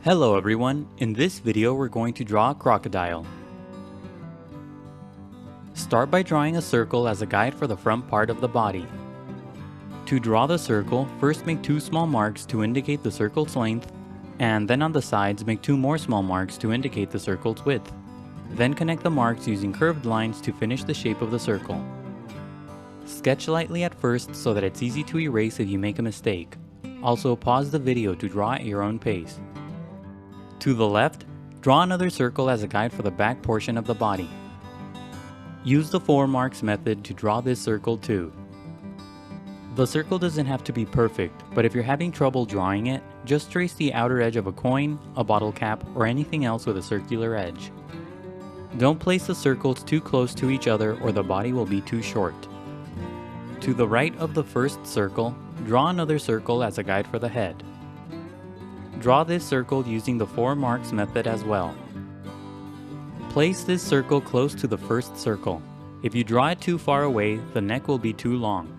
Hello everyone, in this video we're going to draw a crocodile. Start by drawing a circle as a guide for the front part of the body. To draw the circle, first make two small marks to indicate the circle's length, and then on the sides make two more small marks to indicate the circle's width. Then connect the marks using curved lines to finish the shape of the circle. Sketch lightly at first so that it's easy to erase if you make a mistake. Also pause the video to draw at your own pace. To the left, draw another circle as a guide for the back portion of the body. Use the 4 marks method to draw this circle too. The circle doesn't have to be perfect, but if you're having trouble drawing it, just trace the outer edge of a coin, a bottle cap, or anything else with a circular edge. Don't place the circles too close to each other or the body will be too short. To the right of the first circle, draw another circle as a guide for the head. Draw this circle using the 4 marks method as well. Place this circle close to the first circle. If you draw it too far away, the neck will be too long.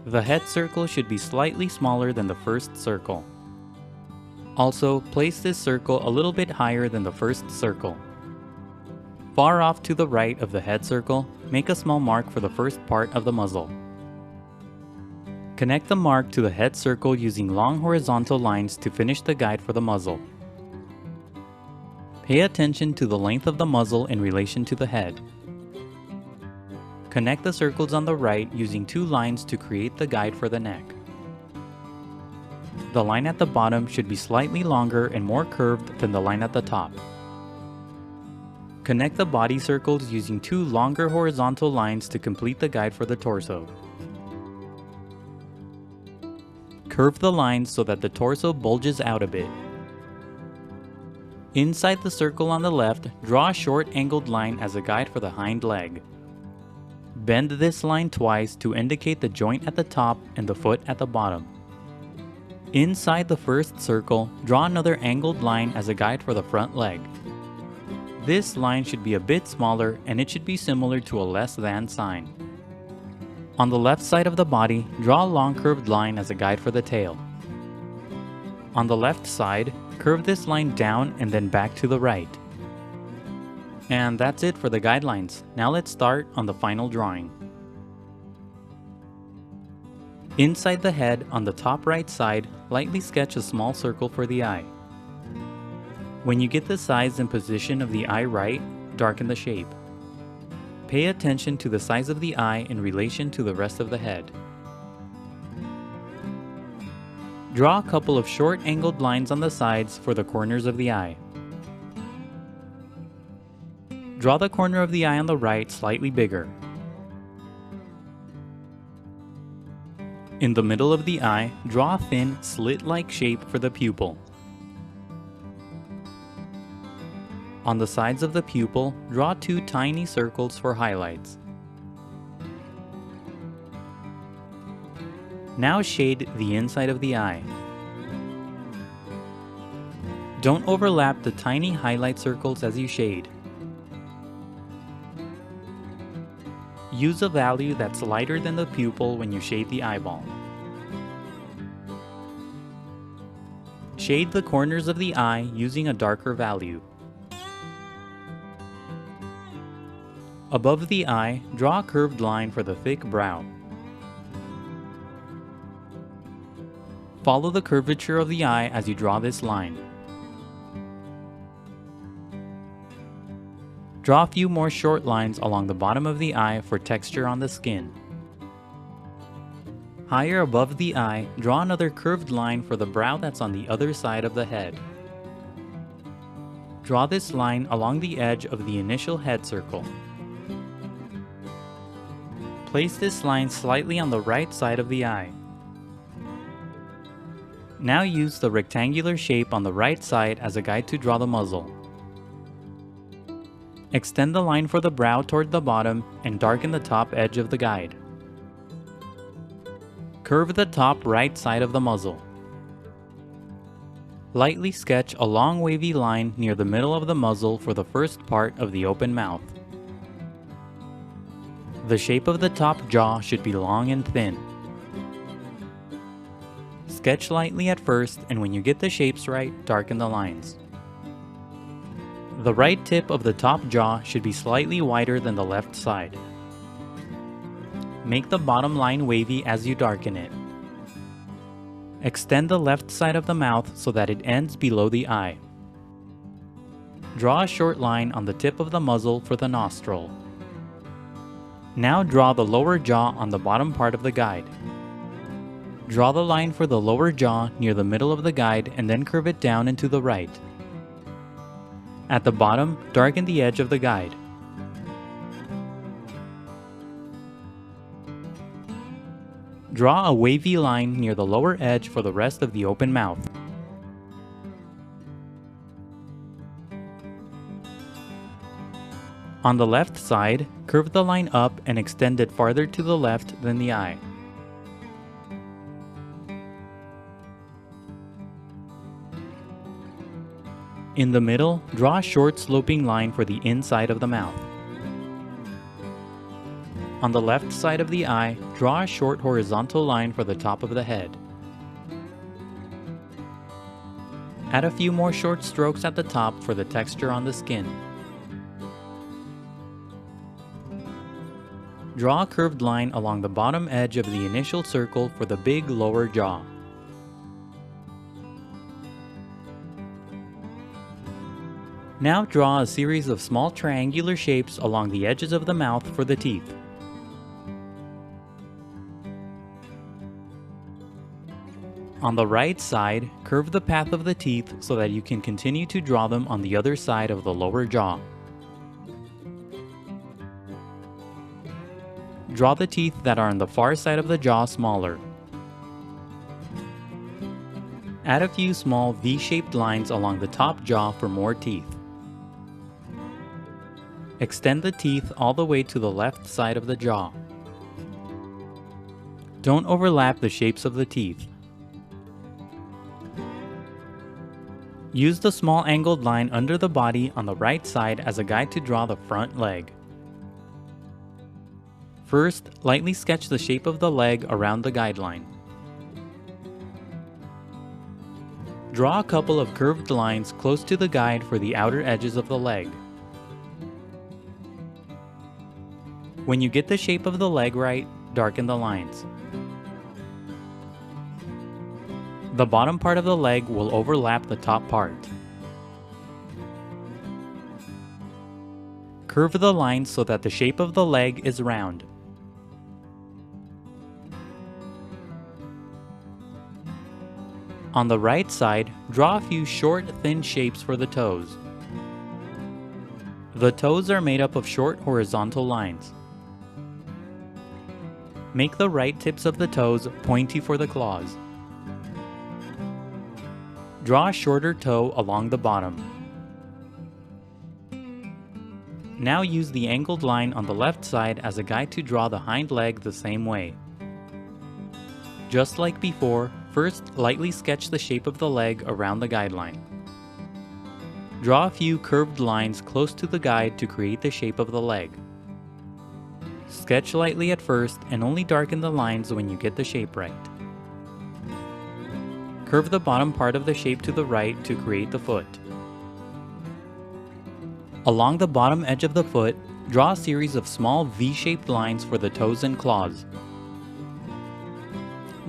The head circle should be slightly smaller than the first circle. Also, place this circle a little bit higher than the first circle. Far off to the right of the head circle, make a small mark for the first part of the muzzle. Connect the mark to the head circle using long horizontal lines to finish the guide for the muzzle. Pay attention to the length of the muzzle in relation to the head. Connect the circles on the right using 2 lines to create the guide for the neck. The line at the bottom should be slightly longer and more curved than the line at the top. Connect the body circles using 2 longer horizontal lines to complete the guide for the torso. Curve the lines so that the torso bulges out a bit. Inside the circle on the left, draw a short angled line as a guide for the hind leg. Bend this line twice to indicate the joint at the top and the foot at the bottom. Inside the first circle, draw another angled line as a guide for the front leg. This line should be a bit smaller and it should be similar to a less than sign. On the left side of the body, draw a long curved line as a guide for the tail. On the left side, curve this line down and then back to the right. And that's it for the guidelines. Now let's start on the final drawing. Inside the head, on the top right side, lightly sketch a small circle for the eye. When you get the size and position of the eye right, darken the shape. Pay attention to the size of the eye in relation to the rest of the head. Draw a couple of short angled lines on the sides for the corners of the eye. Draw the corner of the eye on the right slightly bigger. In the middle of the eye, draw a thin, slit-like shape for the pupil. On the sides of the pupil, draw 2 tiny circles for highlights. Now shade the inside of the eye. Don't overlap the tiny highlight circles as you shade. Use a value that's lighter than the pupil when you shade the eyeball. Shade the corners of the eye using a darker value. Above the eye, draw a curved line for the thick brow. Follow the curvature of the eye as you draw this line. Draw a few more short lines along the bottom of the eye for texture on the skin. Higher above the eye, draw another curved line for the brow that's on the other side of the head. Draw this line along the edge of the initial head circle. Place this line slightly on the right side of the eye. Now use the rectangular shape on the right side as a guide to draw the muzzle. Extend the line for the brow toward the bottom and darken the top edge of the guide. Curve the top right side of the muzzle. Lightly sketch a long wavy line near the middle of the muzzle for the first part of the open mouth. The shape of the top jaw should be long and thin. Sketch lightly at first, and when you get the shapes right, darken the lines. The right tip of the top jaw should be slightly wider than the left side. Make the bottom line wavy as you darken it. Extend the left side of the mouth so that it ends below the eye. Draw a short line on the tip of the muzzle for the nostril. Now draw the lower jaw on the bottom part of the guide. Draw the line for the lower jaw near the middle of the guide and then curve it down and to the right. At the bottom, darken the edge of the guide. Draw a wavy line near the lower edge for the rest of the open mouth. On the left side, curve the line up and extend it farther to the left than the eye. In the middle, draw a short sloping line for the inside of the mouth. On the left side of the eye, draw a short horizontal line for the top of the head. Add a few more short strokes at the top for the texture on the skin. Draw a curved line along the bottom edge of the initial circle for the big lower jaw. Now draw a series of small triangular shapes along the edges of the mouth for the teeth. On the right side, curve the path of the teeth so that you can continue to draw them on the other side of the lower jaw. Draw the teeth that are on the far side of the jaw smaller. Add a few small V-shaped lines along the top jaw for more teeth. Extend the teeth all the way to the left side of the jaw. Don't overlap the shapes of the teeth. Use the small angled line under the body on the right side as a guide to draw the front leg. First, lightly sketch the shape of the leg around the guideline. Draw a couple of curved lines close to the guide for the outer edges of the leg. When you get the shape of the leg right, darken the lines. The bottom part of the leg will overlap the top part. Curve the lines so that the shape of the leg is round. On the right side, draw a few short, thin shapes for the toes. The toes are made up of short horizontal lines. Make the right tips of the toes pointy for the claws. Draw a shorter toe along the bottom. Now use the angled line on the left side as a guide to draw the hind leg the same way. Just like before, first lightly sketch the shape of the leg around the guideline. Draw a few curved lines close to the guide to create the shape of the leg. Sketch lightly at first and only darken the lines when you get the shape right. Curve the bottom part of the shape to the right to create the foot. Along the bottom edge of the foot, draw a series of small V-shaped lines for the toes and claws.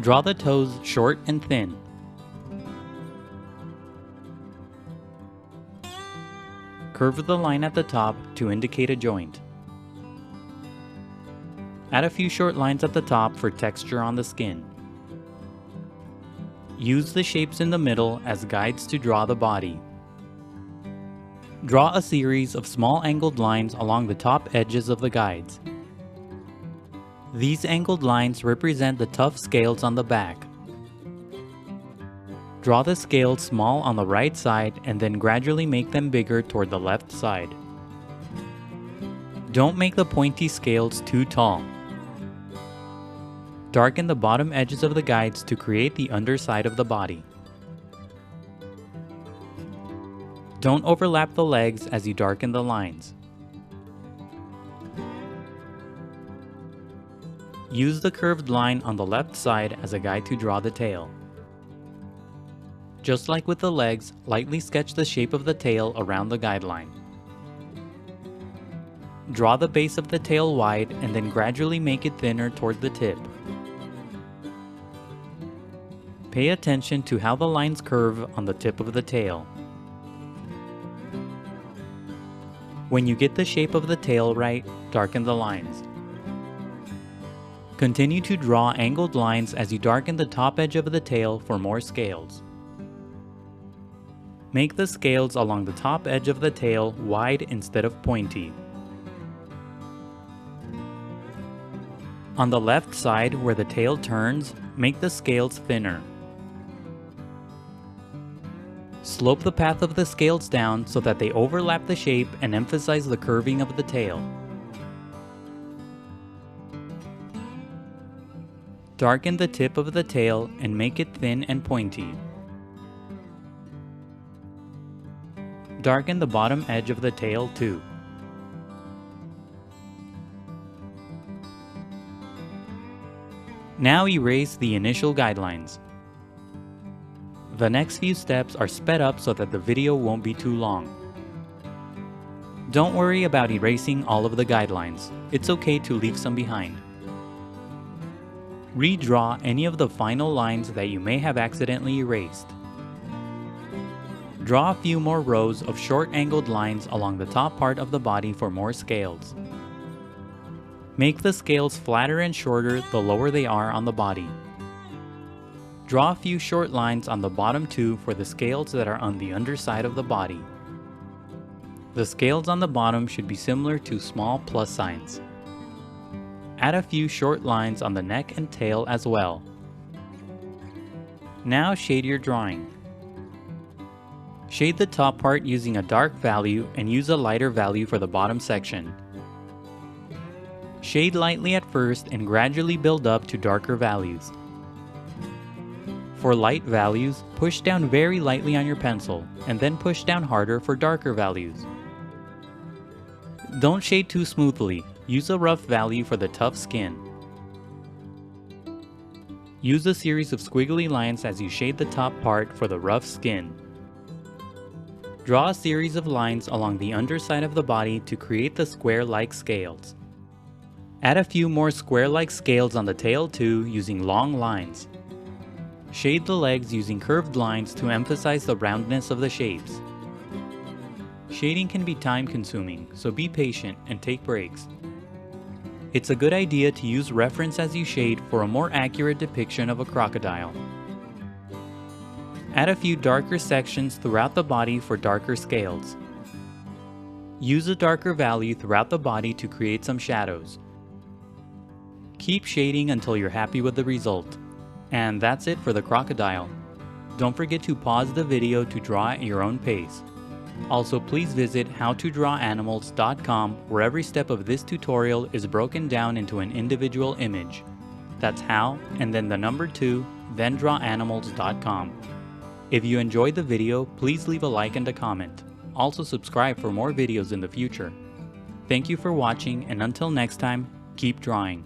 Draw the toes short and thin. Curve the line at the top to indicate a joint. Add a few short lines at the top for texture on the skin. Use the shapes in the middle as guides to draw the body. Draw a series of small angled lines along the top edges of the guides. These angled lines represent the tough scales on the back. Draw the scales small on the right side and then gradually make them bigger toward the left side. Don't make the pointy scales too tall. Darken the bottom edges of the guides to create the underside of the body. Don't overlap the legs as you darken the lines. Use the curved line on the left side as a guide to draw the tail. Just like with the legs, lightly sketch the shape of the tail around the guideline. Draw the base of the tail wide and then gradually make it thinner toward the tip. Pay attention to how the lines curve on the tip of the tail. When you get the shape of the tail right, darken the lines. Continue to draw angled lines as you darken the top edge of the tail for more scales. Make the scales along the top edge of the tail wide instead of pointy. On the left side where the tail turns, make the scales thinner. Slope the path of the scales down so that they overlap the shape and emphasize the curving of the tail. Darken the tip of the tail and make it thin and pointy. Darken the bottom edge of the tail too. Now erase the initial guidelines. The next few steps are sped up so that the video won't be too long. Don't worry about erasing all of the guidelines. It's okay to leave some behind. Redraw any of the final lines that you may have accidentally erased. Draw a few more rows of short angled lines along the top part of the body for more scales. Make the scales flatter and shorter the lower they are on the body. Draw a few short lines on the bottom too for the scales that are on the underside of the body. The scales on the bottom should be similar to small plus signs. Add a few short lines on the neck and tail as well. Now shade your drawing. Shade the top part using a dark value and use a lighter value for the bottom section. Shade lightly at first and gradually build up to darker values. For light values, push down very lightly on your pencil and then push down harder for darker values. Don't shade too smoothly, use a rough value for the tough skin. Use a series of squiggly lines as you shade the top part for the rough skin. Draw a series of lines along the underside of the body to create the square-like scales. Add a few more square-like scales on the tail too using long lines. Shade the legs using curved lines to emphasize the roundness of the shapes. Shading can be time-consuming, so be patient and take breaks. It's a good idea to use reference as you shade for a more accurate depiction of a crocodile. Add a few darker sections throughout the body for darker scales. Use a darker value throughout the body to create some shadows. Keep shading until you're happy with the result. And that's it for the crocodile. Don't forget to pause the video to draw at your own pace. Also, please visit howtodrawanimals.com where every step of this tutorial is broken down into an individual image. That's how, and then the number 2, then drawanimals.com. If you enjoyed the video, please leave a like and a comment. Also subscribe for more videos in the future. Thank you for watching, and until next time, keep drawing.